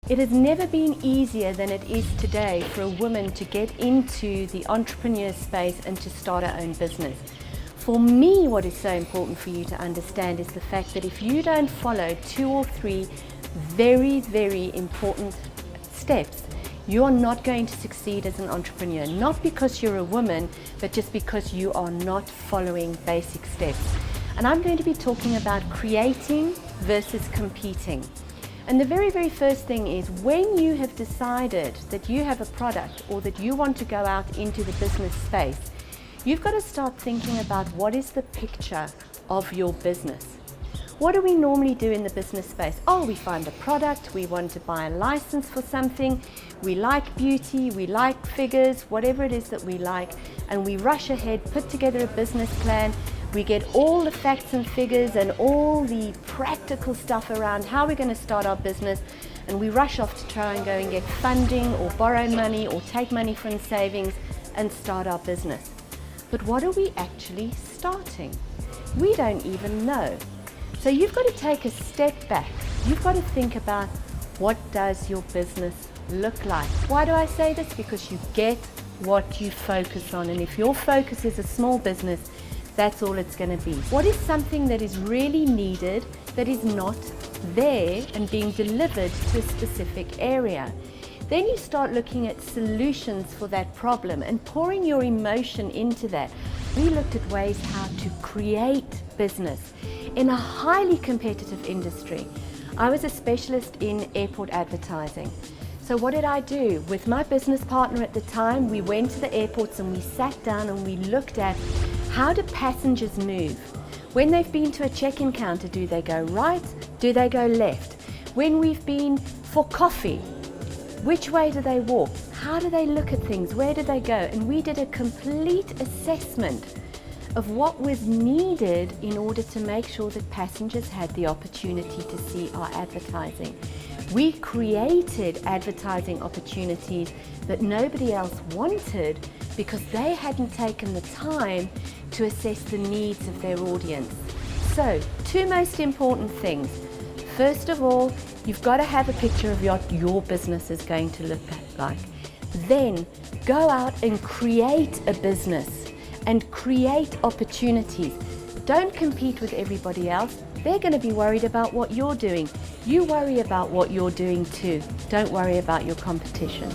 It has never been easier than it is today for a woman to get into the entrepreneur space and to start her own business. For me, what is so important for you to understand is the fact that if you don't follow 2 or 3 very, very important steps, you are not going to succeed as an entrepreneur. Not because you're a woman, but just because you are not following basic steps. And I'm going to be talking about creating versus competing. And the very, very first thing is, when you have decided that you have a product or that you want to go out into the business space, you've got to start thinking about what is the picture of your business. What do we normally do in the business space? Oh, we find a product, we want to buy a license for something, we like beauty, we like figures, whatever it is that we like, and we rush ahead, put together a business plan. We get all the facts and figures and all the practical stuff around how we're going to start our business, and we rush off to try and go and get funding or borrow money or take money from savings and start our business. But what are we actually starting? We don't even know. So you've got to take a step back. You've got to think about, what does your business look like? Why do I say this? Because you get what you focus on, and if your focus is a small business, that's all it's going to be. What is something that is really needed that is not there and being delivered to a specific area? Then you start looking at solutions for that problem and pouring your emotion into that. We looked at ways how to create business in a highly competitive industry. I was a specialist in airport advertising. So what did I do? With my business partner at the time, we went to the airports and we sat down and we looked at, how do passengers move? When they've been to a check-in counter, do they go right? Do they go left? When we've been for coffee, which way do they walk? How do they look at things? Where do they go? And we did a complete assessment of what was needed in order to make sure that passengers had the opportunity to see our advertising. We created advertising opportunities that nobody else wanted because they hadn't taken the time to assess the needs of their audience. So, 2 most important things. First of all, you've got to have a picture of what your business is going to look like. Then, go out and create a business and create opportunities. Don't compete with everybody else. They're going to be worried about what you're doing. You worry about what you're doing too. Don't worry about your competition.